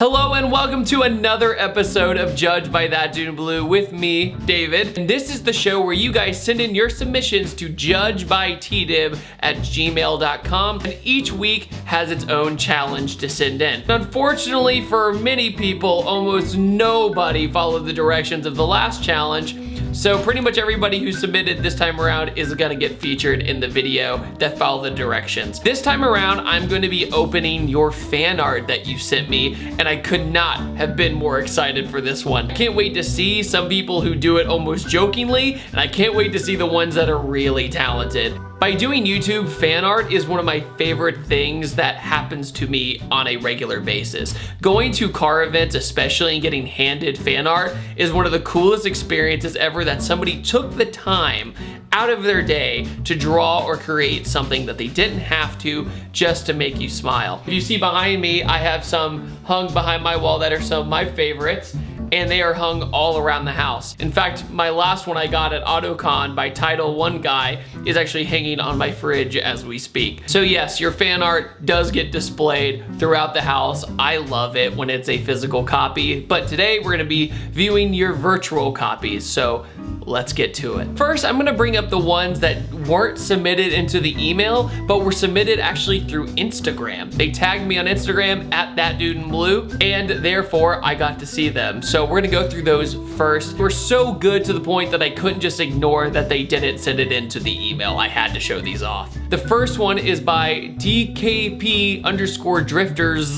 Hello and welcome to another episode of Judged by ThatDudeinBlue with me, David. And this is the show where you guys send in your submissions to judgebytdib@gmail.com, and each week has its own challenge to send in. Unfortunately for many people, almost nobody followed the directions of the last challenge, so pretty much everybody who submitted this time around is gonna get featured in the video that follow the directions. This time around, I'm going to be opening your fan art that you sent me, and I could not have been more excited for this one. I can't wait to see some people who do it almost jokingly, and I can't wait to see the ones that are really talented. By doing YouTube, fan art is one of my favorite things that happens to me on a regular basis. Going to car events, especially, and getting handed fan art is one of the coolest experiences ever, that somebody took the time out of their day to draw or create something that they didn't have to just to make you smile. If you see behind me, I have some hung behind my wall that are some of my favorites, and they are hung all around the house. In fact, my last one I got at AutoCon by Title One guy is actually hanging on my fridge as we speak. So yes, your fan art does get displayed throughout the house. I love it when it's a physical copy, but today we're gonna be viewing your virtual copies, so let's get to it. First, I'm gonna bring up the ones that weren't submitted into the email, but were submitted actually through Instagram. They tagged me on Instagram at ThatDudeinBlue, and therefore I got to see them. So we're gonna go through those first. They were so good to the point that I couldn't just ignore that they didn't send it into the email. I had to show these off. The first one is by DKP_drifters,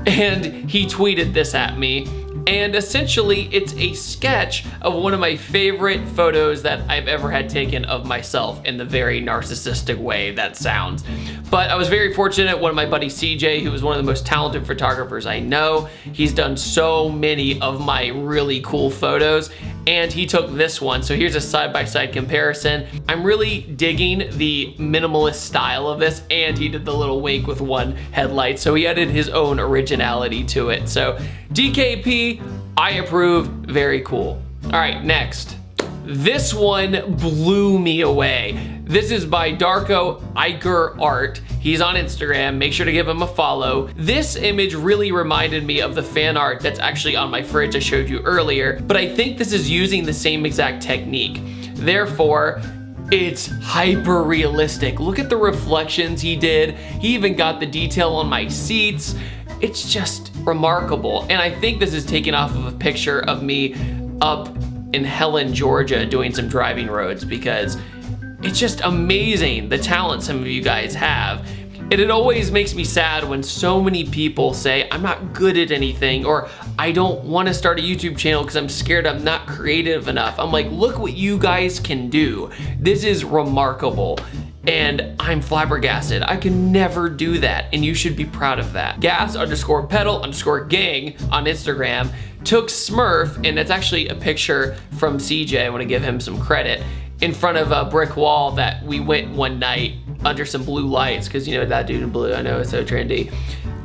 and he tweeted this at me. And essentially, it's a sketch of one of my favorite photos that I've ever had taken of myself, in the very narcissistic way that sounds. But I was very fortunate. One of my buddies, CJ, who is one of the most talented photographers I know, he's done so many of my really cool photos, and he took this one. So here's a side-by-side comparison. I'm really digging the minimalist style of this, and he did the little wink with one headlight, so he added his own originality to it. So DKP, I approve, very cool. All right, next. This one blew me away. This is by Darko Iker Art. He's on Instagram, make sure to give him a follow. This image really reminded me of the fan art that's actually on my fridge I showed you earlier, but I think this is using the same exact technique. Therefore, it's hyper realistic. Look at the reflections he did. He even got the detail on my seats. It's just remarkable. And I think this is taken off of a picture of me up in Helen, Georgia, doing some driving roads, because it's just amazing the talent some of you guys have. And it always makes me sad when so many people say, I'm not good at anything, or I don't want to start a YouTube channel because I'm scared I'm not creative enough. I'm like, look what you guys can do. This is remarkable. And I'm flabbergasted. I can never do that, and you should be proud of that. Gas_pedal_gang on Instagram took Smurf, and it's actually a picture from CJ, I wanna give him some credit, in front of a brick wall that we went one night under some blue lights, because you know that dude in blue, I know it's so trendy.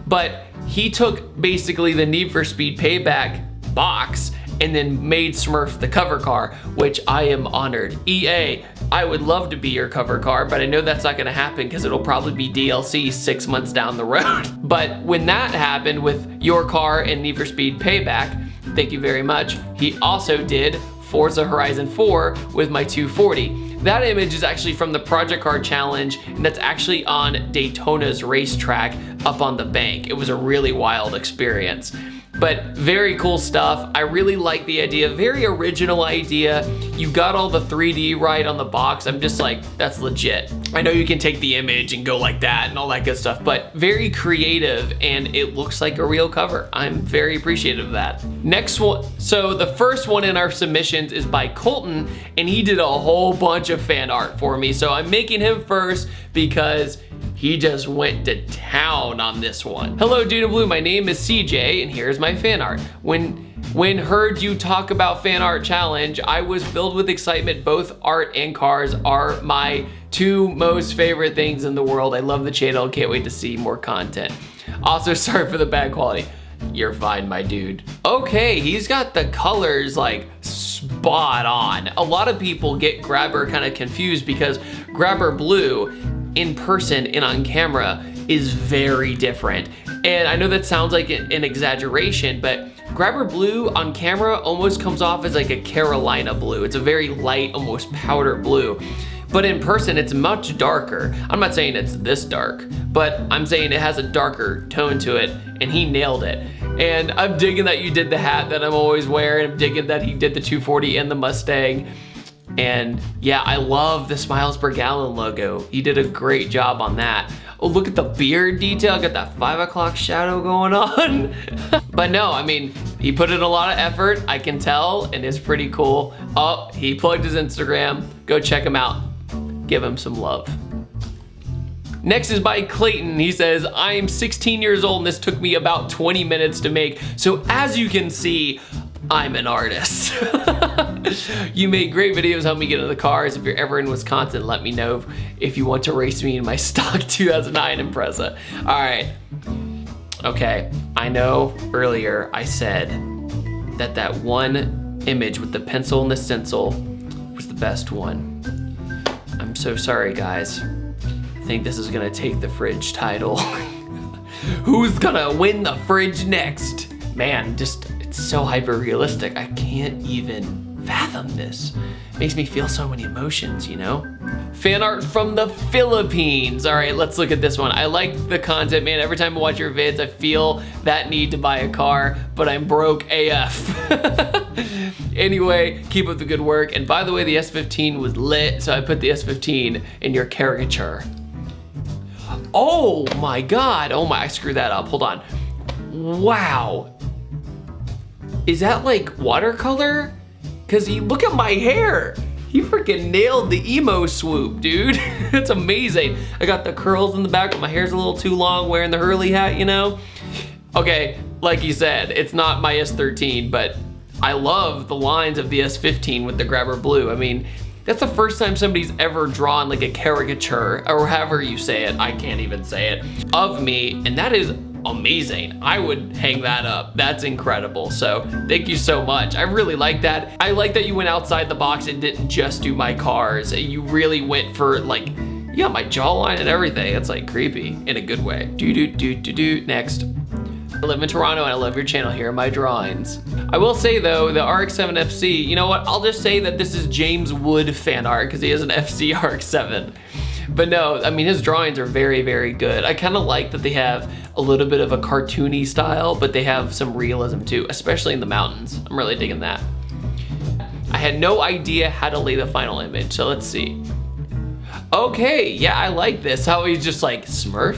But he took basically the Need for Speed Payback box and then made Smurf the cover car, which I am honored. EA, I would love to be your cover car, but I know that's not gonna happen because it'll probably be DLC 6 months down the road. But when that happened with your car and Need for Speed Payback, thank you very much. He also did Forza Horizon 4 with my 240. That image is actually from the Project Car Challenge, and that's actually on Daytona's racetrack up on the bank. It was a really wild experience. But very cool stuff. I really like the idea, very original idea. You got all the 3D right on the box. I'm just like, that's legit. I know you can take the image and go like that and all that good stuff, but very creative, and it looks like a real cover. I'm very appreciative of that. Next one, so the first one in our submissions is by Colton, and he did a whole bunch of fan art for me. So I'm making him first because he just went to town on this one. Hello, Dude in Blue, my name is CJ, and here's my fan art. When heard you talk about fan art challenge, I was filled with excitement. Both art and cars are my two most favorite things in the world. I love the channel, can't wait to see more content. Also, sorry for the bad quality. You're fine, my dude. Okay, he's got the colors like spot on. A lot of people get Grabber kind of confused because Grabber Blue in person and on camera is very different. And I know that sounds like an exaggeration, but Grabber Blue on camera almost comes off as like a Carolina blue. It's a very light, almost powder blue. But in person, it's much darker. I'm not saying it's this dark, but I'm saying it has a darker tone to it, and he nailed it. And I'm digging that you did the hat that I'm always wearing. I'm digging that he did the 240 and the Mustang. And yeah, I love the miles per gallon logo. He did a great job on that. Oh, look at the beard detail. Got that 5 o'clock shadow going on. But no, I mean, he put in a lot of effort, I can tell, and it's pretty cool. Oh, he plugged his Instagram. Go check him out. Give him some love. Next is by Clayton. He says, I am 16 years old and this took me about 20 minutes to make. So as you can see, I'm an artist. You make great videos, help me get into the cars. If you're ever in Wisconsin, let me know if you want to race me in my stock 2009 Impreza. All right. Okay, I know earlier I said that that one image with the pencil and the stencil was the best one. I'm so sorry, guys. I think this is gonna take the fridge title. Who's gonna win the fridge next? Man, just, it's so hyper realistic. I can't even fathom this. Makes me feel so many emotions, you know? Fan art from the Philippines. All right, let's look at this one. I like the content, man. Every time I watch your vids, I feel that need to buy a car, but I'm broke AF. Anyway, keep up the good work. And by the way, the S15 was lit, so I put the S15 in your caricature. Oh my God. Oh my, I screwed that up. Hold on. Wow. Is that like watercolor? Cause look at my hair. He freaking nailed the emo swoop, dude. It's amazing. I got the curls in the back, but my hair's a little too long wearing the Hurley hat, you know? Okay, like you said, it's not my S13, but I love the lines of the S15 with the Grabber Blue. I mean, that's the first time somebody's ever drawn like a caricature, or however you say it, I can't even say it, of me, and that is amazing. I would hang that up. That's incredible. So thank you so much. I really like that. I like that you went outside the box and didn't just do my cars. You really went for like, you got my jawline and everything. It's like creepy in a good way. Next. I live in Toronto and I love your channel. Here are my drawings. I will say though, the RX-7 FC, you know what? I'll just say that this is James Wood fan art because he has an FC RX-7. But no, I mean, his drawings are very, very good. I kind of like that they have a little bit of a cartoony style, but they have some realism too, especially in the mountains. I'm really digging that. I had no idea how to lay the final image, so let's see. Okay, yeah, I like this. How he's just like, Smurf?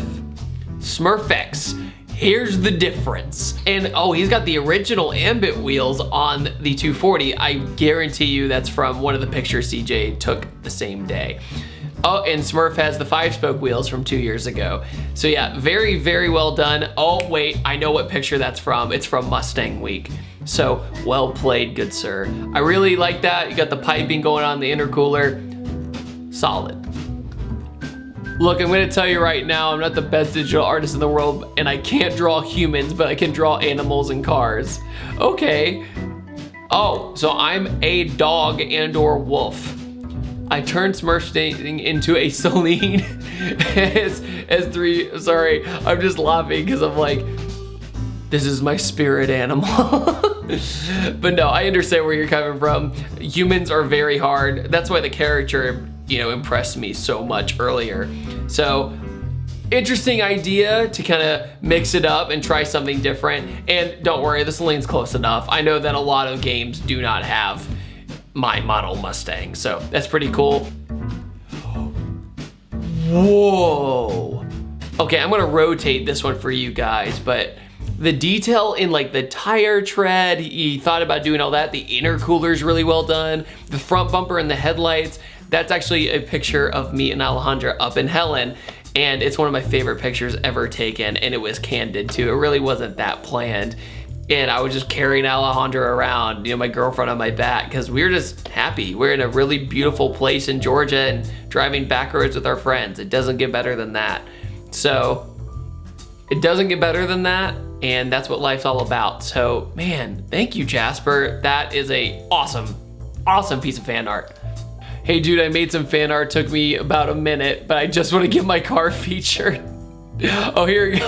Smurfex. Here's the difference. And oh, he's got the original ambit wheels on the 240. I guarantee you that's from one of the pictures CJ took the same day. Oh, and Smurf has the 5-spoke wheels from 2 years ago. So yeah, very, very well done. Oh wait, I know what picture that's from. It's from Mustang Week. So well played, good sir. I really like that. You got the piping going on, the intercooler. Solid. Look, I'm gonna tell you right now, I'm not the best digital artist in the world and I can't draw humans, but I can draw animals and cars. Okay. Oh, so I'm a dog and or wolf. I turned Smurf into a Celine S3, sorry, I'm just laughing because I'm like, this is my spirit animal. But no, I understand where you're coming from. Humans are very hard. That's why the character, you know, impressed me so much earlier. So, interesting idea to kind of mix it up and try something different. And don't worry, the Celine's close enough. I know that a lot of games do not have my model Mustang, so that's pretty cool. Whoa. Okay, I'm gonna rotate this one for you guys, but the detail in like the tire tread, he thought about doing all that. The intercooler is really well done. The front bumper and the headlights, that's actually a picture of me and Alejandra up in Helen, and it's one of my favorite pictures ever taken, and it was candid too. It really wasn't that planned. And I was just carrying Alejandra around, you know, my girlfriend on my back, because we were just happy. We're in a really beautiful place in Georgia and driving back roads with our friends. It doesn't get better than that. So it doesn't get better than that, and that's what life's all about. So man, thank you, Jasper. That is a awesome, awesome piece of fan art. Hey dude, I made some fan art, took me about a minute, but I just want to get my car featured. Oh, here we go.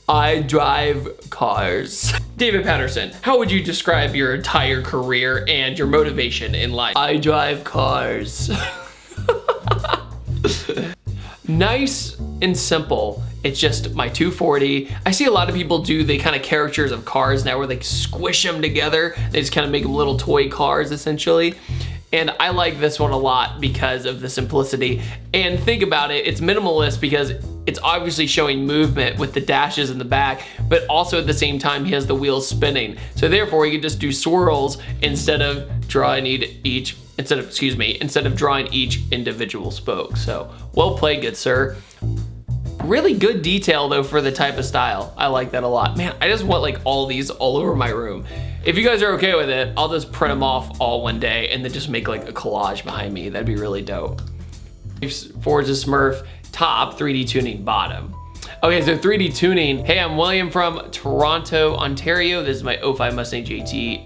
I drive cars. David Patterson, how would you describe your entire career and your motivation in life? I drive cars. Nice and simple. It's just my 240. I see a lot of people do the kind of caricatures of cars now where they squish them together. They just kind of make them little toy cars essentially. And I like this one a lot because of the simplicity. And think about it, it's minimalist because it's obviously showing movement with the dashes in the back, but also at the same time he has the wheels spinning. So therefore you can just do swirls instead of drawing instead of drawing each individual spoke. So well played, good sir. Really good detail though for the type of style. I like that a lot. Man, I just want like all these all over my room. If you guys are okay with it, I'll just print them off all one day and then just make like a collage behind me. That'd be really dope. Forza Smurf top, 3D tuning bottom. Okay, so 3D tuning. Hey, I'm William from Toronto, Ontario. This is my 05 Mustang GT.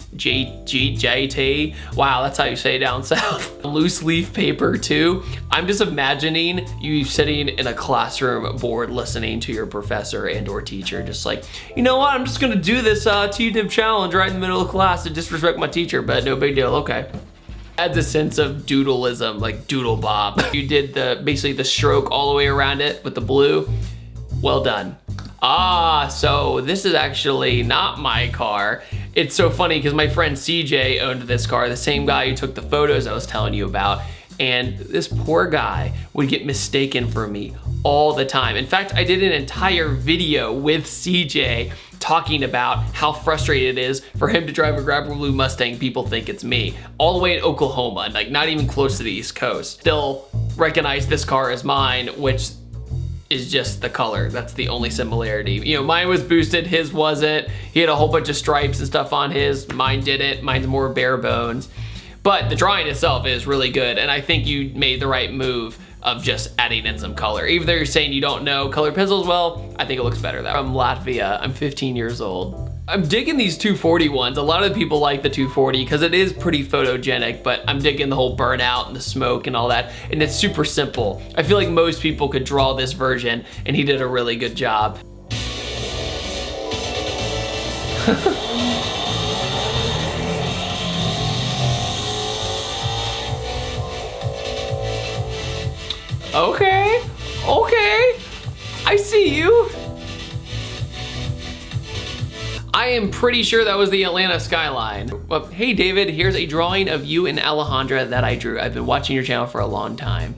Wow, that's how you say it down south. Loose leaf paper too. I'm just imagining you sitting in a classroom bored listening to your professor and or teacher, just like, you know what, I'm just gonna do this T-dip challenge right in the middle of class to disrespect my teacher, but no big deal, okay. Adds a sense of doodleism, like doodle bob. You did basically the stroke all the way around it with the blue. Well done. So this is actually not my car. It's so funny because my friend CJ owned this car, the same guy who took the photos I was telling you about. And this poor guy would get mistaken for me all the time. In fact, I did an entire video with CJ talking about how frustrated it is for him to drive a grabber blue Mustang. People think it's me. All the way in Oklahoma, like not even close to the East Coast. Still recognize this car as mine, which is just the color. That's the only similarity. You know, mine was boosted, his wasn't. He had a whole bunch of stripes and stuff on his, mine didn't. Mine's more bare bones. But the drawing itself is really good, and I think you made the right move of just adding in some color. Even though you're saying you don't know colored pencils well, I think it looks better that way. From Latvia, I'm 15 years old. I'm digging these 240 ones. A lot of people like the 240 because it is pretty photogenic, but I'm digging the whole burnout and the smoke and all that, and it's super simple. I feel like most people could draw this version, and he did a really good job. Okay, I see you. I am pretty sure that was the Atlanta skyline. Well, hey David, here's a drawing of you and Alejandra that I drew. I've been watching your channel for a long time.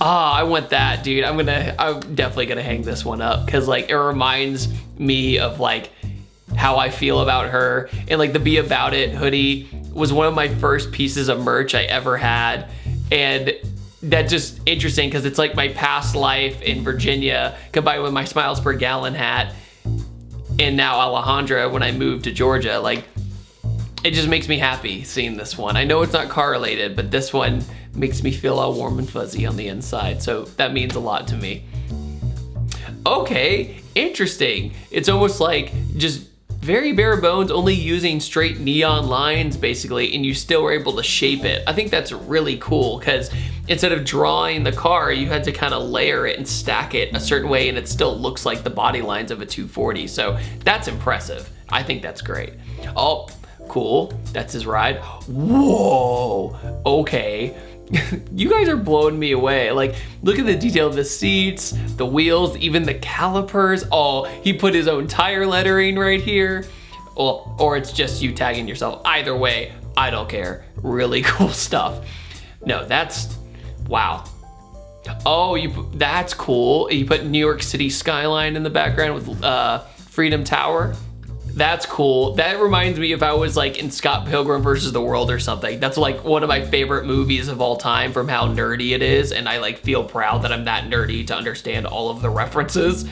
I want that, dude. I'm definitely gonna hang this one up because like it reminds me of like how I feel about her, and like the Be About It hoodie was one of my first pieces of merch I ever had, and that's just interesting because it's like my past life in Virginia combined with my Smiles Per Gallon hat. And now Alejandra, when I moved to Georgia, like it just makes me happy seeing this one. I know it's not car related, but this one makes me feel all warm and fuzzy on the inside. So that means a lot to me. Okay, interesting. It's almost like just very bare bones, only using straight neon lines basically, and you still were able to shape it. I think that's really cool because instead of drawing the car, you had to kind of layer it and stack it a certain way, and it still looks like the body lines of a 240. So that's impressive. I think that's great. Oh, cool. That's his ride. Whoa, okay. You guys are blowing me away. Like, look at the detail of the seats, the wheels, even the calipers. Oh, he put his own tire lettering right here. Well, or it's just you tagging yourself. Either way, I don't care. Really cool stuff. No, that's, wow. Oh, that's cool. You put New York City skyline in the background with Freedom Tower. That's cool. That reminds me if I was like in Scott Pilgrim versus the World or something. That's like one of my favorite movies of all time from how nerdy it is, and I like feel proud that I'm that nerdy to understand all of the references.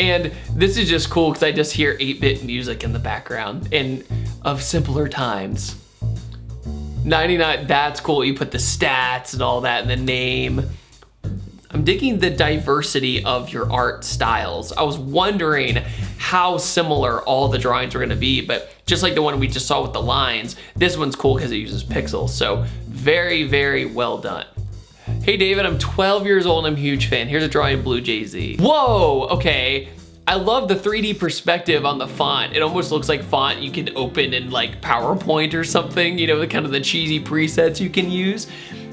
And this is just cool because I just hear 8-bit music in the background and of simpler times. 99, that's cool. You put the stats and all that in the name. I'm digging the diversity of your art styles. I was wondering how similar all the drawings were gonna be, but just like the one we just saw with the lines, this one's cool because it uses pixels. So very, very well done. Hey David, I'm 12 years old and I'm a huge fan. Here's a drawing of Blue JZ. Whoa, okay. I love the 3D perspective on the font. It almost looks like font you can open in like PowerPoint or something, you know, the kind of the cheesy presets you can use.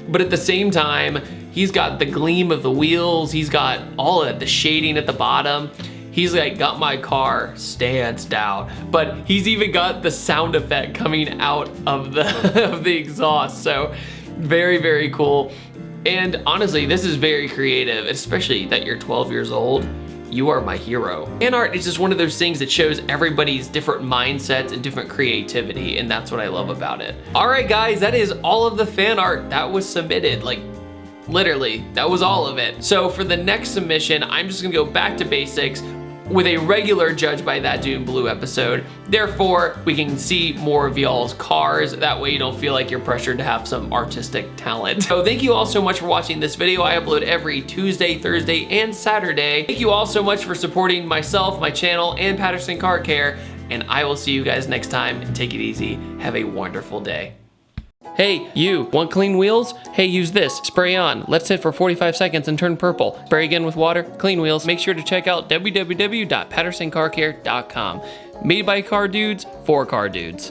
But at the same time, he's got the gleam of the wheels, he's got all of the shading at the bottom. He's like got my car stanced out, but he's even got the sound effect coming out of the of the exhaust. So very, very cool. And honestly, this is very creative, especially that you're 12 years old. You are my hero. Fan art is just one of those things that shows everybody's different mindsets and different creativity, and that's what I love about it. All right, guys, that is all of the fan art that was submitted. Like, literally, that was all of it. So for the next submission, I'm just gonna go back to basics with a regular Judged by ThatDudeinBlue episode. Therefore, we can see more of y'all's cars. That way you don't feel like you're pressured to have some artistic talent. So thank you all so much for watching this video. I upload every Tuesday, Thursday, and Saturday. Thank you all so much for supporting myself, my channel, and Patterson Car Care. And I will see you guys next time. And take it easy. Have a wonderful day. Hey, you, want clean wheels? Hey, use this, spray on, let sit for 45 seconds and turn purple. Spray again with water, clean wheels. Make sure to check out www.pattersoncarcare.com. Made by car dudes, for car dudes.